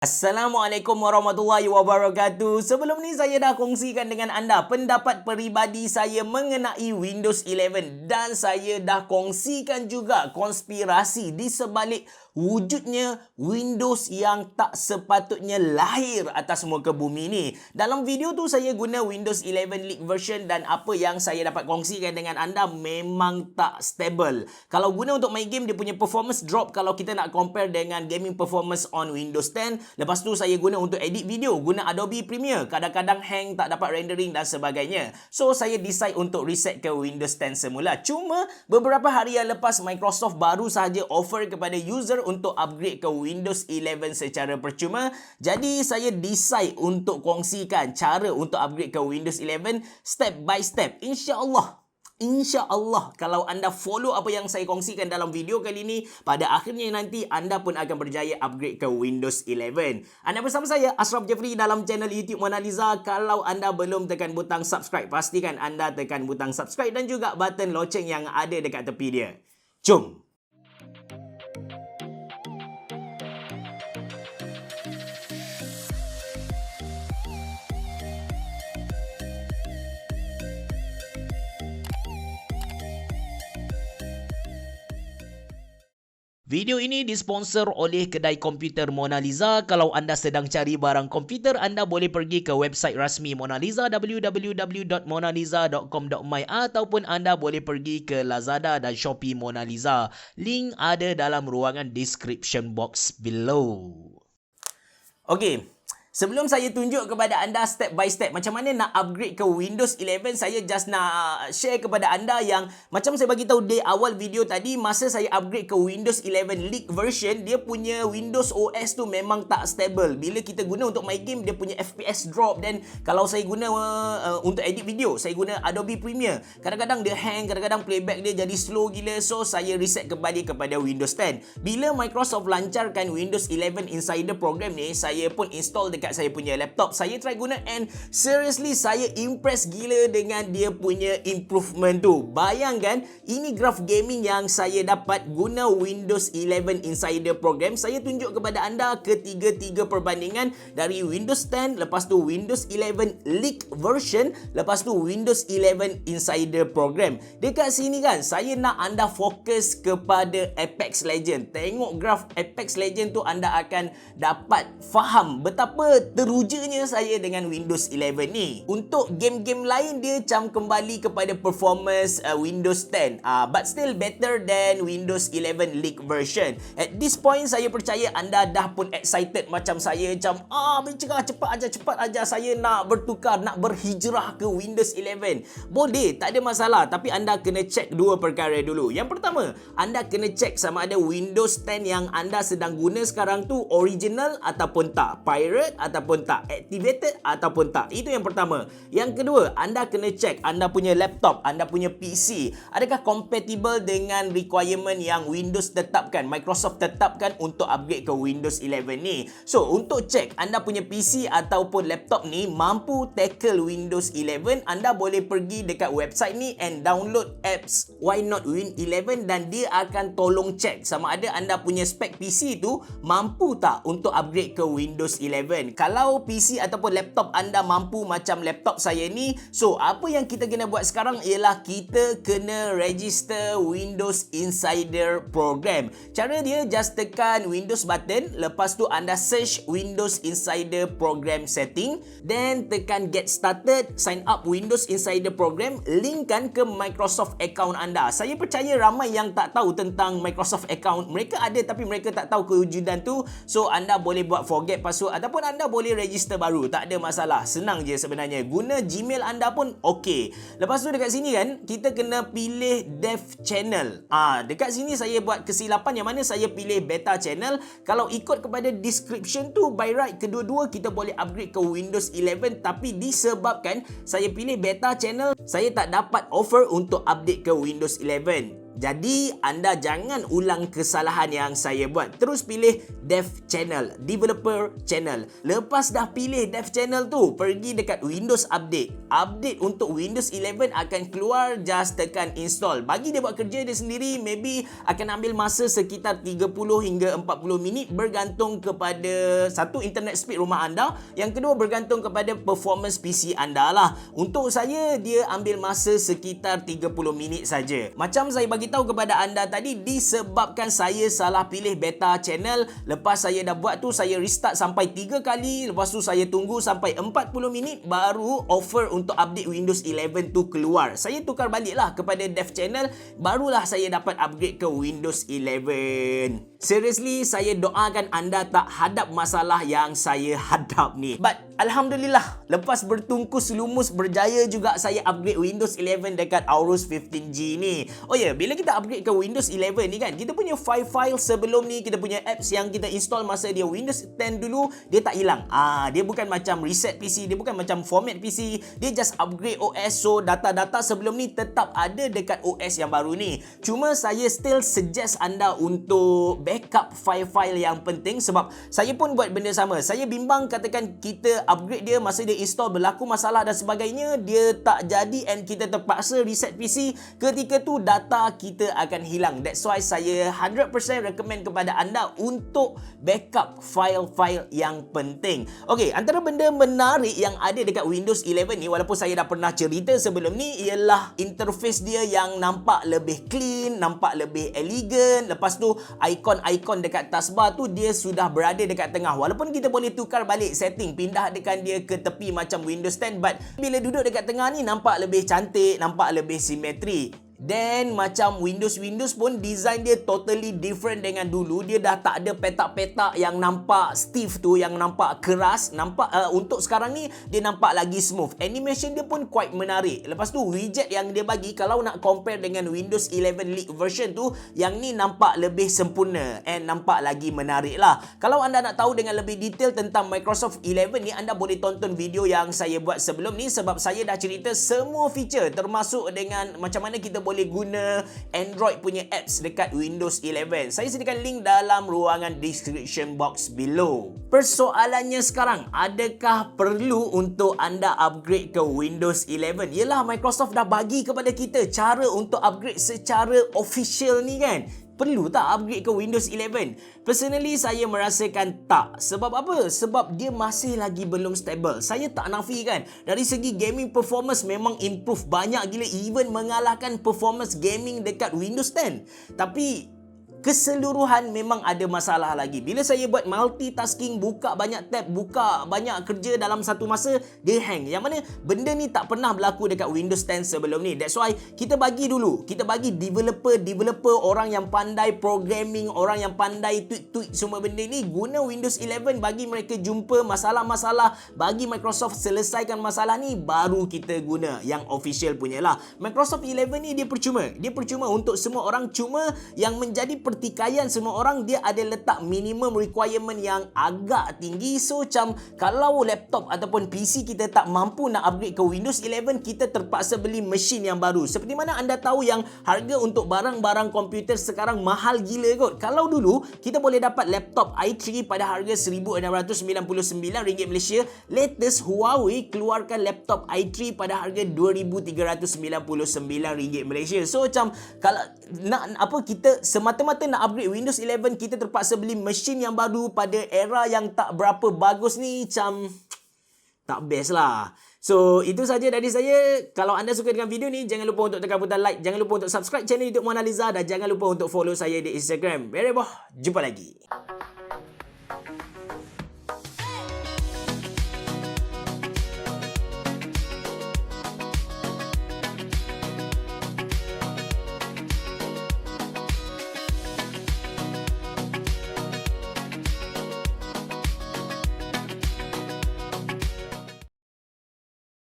Assalamualaikum warahmatullahi wabarakatuh. Sebelum ni saya dah kongsikan dengan anda pendapat peribadi saya mengenai Windows 11 dan saya dah kongsikan juga konspirasi di sebalik wujudnya Windows yang tak sepatutnya lahir atas muka bumi ni. Dalam video tu saya guna Windows 11 leak version dan apa yang saya dapat kongsikan dengan anda memang tak stable. Kalau guna untuk main game dia punya performance drop kalau kita nak compare dengan gaming performance on Windows 10. Lepas tu saya guna untuk edit video, guna Adobe Premiere, kadang-kadang hang, tak dapat rendering dan sebagainya. So saya decide untuk reset ke Windows 10 semula. Cuma beberapa hari yang lepas Microsoft baru sahaja offer kepada user untuk upgrade ke Windows 11 secara percuma. Jadi saya decide untuk kongsikan cara untuk upgrade ke Windows 11 step by step. InsyaAllah kalau anda follow apa yang saya kongsikan dalam video kali ini, pada akhirnya nanti anda pun akan berjaya upgrade ke Windows 11. Anda bersama saya Ashraf Jeffrey dalam channel YouTube Monaliza. Kalau anda belum tekan butang subscribe, pastikan anda tekan butang subscribe dan juga button loceng yang ada dekat tepi dia. Jom! Video ini disponsor oleh kedai komputer Monaliza. Kalau anda sedang cari barang komputer, anda boleh pergi ke website rasmi Monaliza www.monaliza.com.my ataupun anda boleh pergi ke Lazada dan Shopee Monaliza. Link ada dalam ruangan description box below. Okey. Sebelum saya tunjuk kepada anda step by step macam mana nak upgrade ke Windows 11, saya just nak share kepada anda yang macam saya bagi tahu di awal video tadi, masa saya upgrade ke Windows 11 leak version, dia punya Windows OS tu memang tak stable. Bila kita guna untuk main game, dia punya FPS drop, dan kalau saya guna untuk edit video, saya guna Adobe Premiere, kadang-kadang dia hang, kadang-kadang playback dia jadi slow gila. So saya reset kembali kepada Windows 10. Bila Microsoft lancarkan Windows 11 Insider program ni, saya pun install dekat saya punya laptop. Saya try guna and seriously saya impress gila dengan dia punya improvement tu. Bayangkan, ini graf gaming yang saya dapat guna Windows 11 Insider program. Saya tunjuk kepada anda ketiga-tiga perbandingan dari Windows 10, lepas tu Windows 11 leak version, lepas tu Windows 11 Insider program. Dekat sini kan, saya nak anda fokus kepada Apex Legend. Tengok graf Apex Legend tu, anda akan dapat faham betapa terujanya saya dengan Windows 11 ni. Untuk game-game lain dia macam kembali kepada performance Windows 10, but still better than Windows 11 leak version. At this point saya percaya anda dah pun excited macam saya, macam bercerah cepat aja saya nak bertukar, nak berhijrah ke Windows 11. Boleh, tak ada masalah, tapi anda kena check dua perkara dulu. Yang pertama, anda kena check sama ada Windows 10 yang anda sedang guna sekarang tu original ataupun tak, pirate ataupun tak, activated ataupun tak. Itu yang pertama. Yang kedua, anda kena check anda punya laptop, anda punya PC, adakah compatible dengan requirement yang Windows tetapkan, Microsoft tetapkan untuk upgrade ke Windows 11 ni. So, untuk check anda punya PC ataupun laptop ni mampu tackle Windows 11, anda boleh pergi dekat website ni and download apps Why Not Win 11 dan dia akan tolong check sama ada anda punya spek PC tu mampu tak untuk upgrade ke Windows 11. Kalau PC ataupun laptop anda mampu macam laptop saya ni, so apa yang kita kena buat sekarang ialah kita kena register Windows Insider program. Cara dia just tekan Windows button, lepas tu anda search Windows Insider program setting, then tekan get started, sign up Windows Insider program, linkkan ke Microsoft account anda. Saya percaya ramai yang tak tahu tentang Microsoft account. Mereka ada tapi mereka tak tahu kewujudan tu. So anda boleh buat forget password ataupun anda boleh register baru, tak ada masalah. Senang je sebenarnya. Guna Gmail anda pun okey. Lepas tu dekat sini kan, kita kena pilih dev channel. Dekat sini saya buat kesilapan yang mana saya pilih beta channel. Kalau ikut kepada description tu, by right kedua-dua kita boleh upgrade ke Windows 11, tapi disebabkan saya pilih beta channel, saya tak dapat offer untuk update ke Windows 11. Jadi anda jangan ulang kesalahan yang saya buat. Terus pilih dev channel, developer channel. Lepas dah pilih dev channel tu, pergi dekat Windows Update. Update untuk Windows 11 akan keluar, just tekan install. Bagi dia buat kerja dia sendiri, maybe akan ambil masa sekitar 30 hingga 40 minit bergantung kepada satu, internet speed rumah anda, yang kedua bergantung kepada performance PC anda lah. Untuk saya, dia ambil masa sekitar 30 minit saja. Macam saya bagi tahu kepada anda tadi, disebabkan saya salah pilih beta channel. Lepas saya dah buat tu, saya restart sampai 3 kali. Lepas tu saya tunggu sampai 40 minit baru offer untuk update Windows 11 tu keluar. Saya tukar balik lah kepada dev channel, barulah saya dapat upgrade ke Windows 11. Seriously, saya doakan anda tak hadap masalah yang saya hadap ni. But Alhamdulillah, lepas bertungkus lumus berjaya juga saya upgrade Windows 11 dekat Aorus 15G ni. Oh ya, bila kita upgrade ke Windows 11 ni kan, kita punya file sebelum ni, kita punya apps yang kita install masa dia Windows 10 dulu, dia tak hilang. Dia bukan macam reset PC, dia bukan macam format PC, dia just upgrade OS. So data-data sebelum ni tetap ada dekat OS yang baru ni. Cuma saya still suggest anda untuk backup file-file yang penting, sebab saya pun buat benda sama. Saya bimbang katakan kita upgrade dia, masa dia install berlaku masalah dan sebagainya, dia tak jadi and kita terpaksa reset PC, ketika tu data kita akan hilang. That's why saya 100% recommend kepada anda untuk backup file-file yang penting. Okay, antara benda menarik yang ada dekat Windows 11 ni, walaupun saya dah pernah cerita sebelum ni, ialah interface dia yang nampak lebih clean, nampak lebih elegan. Lepas tu ikon-ikon dekat taskbar tu dia sudah berada dekat tengah. Walaupun kita boleh tukar balik setting, pindah dia ke tepi macam Windows 10, but bila duduk dekat tengah ni nampak lebih cantik, nampak lebih simetri. Dan macam Windows pun design dia totally different dengan dulu. Dia dah tak ada petak-petak yang nampak stiff tu, yang nampak keras. Untuk sekarang ni dia nampak lagi smooth. Animation dia pun quite menarik. Lepas tu widget yang dia bagi, kalau nak compare dengan Windows 11 League version tu, yang ni nampak lebih sempurna and nampak lagi menarik lah. Kalau anda nak tahu dengan lebih detail tentang Microsoft 11 ni, anda boleh tonton video yang saya buat sebelum ni, sebab saya dah cerita semua feature, termasuk dengan macam mana kita boleh guna Android punya apps dekat Windows 11. Saya sediakan link dalam ruangan description box below. Persoalannya sekarang, adakah perlu untuk anda upgrade ke Windows 11? Yelah, Microsoft dah bagi kepada kita cara untuk upgrade secara official ni kan. Perlu tak upgrade ke Windows 11? Personally, saya merasakan tak. Sebab apa? Sebab dia masih lagi belum stable. Saya tak nafikan, dari segi gaming performance memang improve banyak gila, even mengalahkan performance gaming dekat Windows 10. Tapi keseluruhan memang ada masalah lagi. Bila saya buat multitasking, buka banyak tab, buka banyak kerja dalam satu masa, dia hang. Yang mana benda ni tak pernah berlaku dekat Windows 10 sebelum ni. That's why kita bagi developer, orang yang pandai programming, orang yang pandai tweak semua benda ni, guna Windows 11, bagi mereka jumpa masalah-masalah, bagi Microsoft selesaikan masalah ni, baru kita guna yang official punya lah. Microsoft 11 ni dia percuma untuk semua orang. Cuma yang menjadi pertikaian semua orang, dia ada letak minimum requirement yang agak tinggi. So macam kalau laptop ataupun PC kita tak mampu nak upgrade ke Windows 11, kita terpaksa beli mesin yang baru. Seperti mana anda tahu yang harga untuk barang-barang komputer sekarang mahal gila kot. Kalau dulu kita boleh dapat laptop i3 pada harga RM1,699 Malaysia, latest Huawei keluarkan laptop i3 pada harga RM2,399 Malaysia. So macam kalau nak kita semata-mata nak upgrade Windows 11, kita terpaksa beli mesin yang baru pada era yang tak berapa bagus ni, macam tak best lah. So itu saja dari saya. Kalau anda suka dengan video ni, jangan lupa untuk tekan butang like, jangan lupa untuk subscribe channel YouTube Monaliza, dan jangan lupa untuk follow saya di Instagram. Jumpa lagi.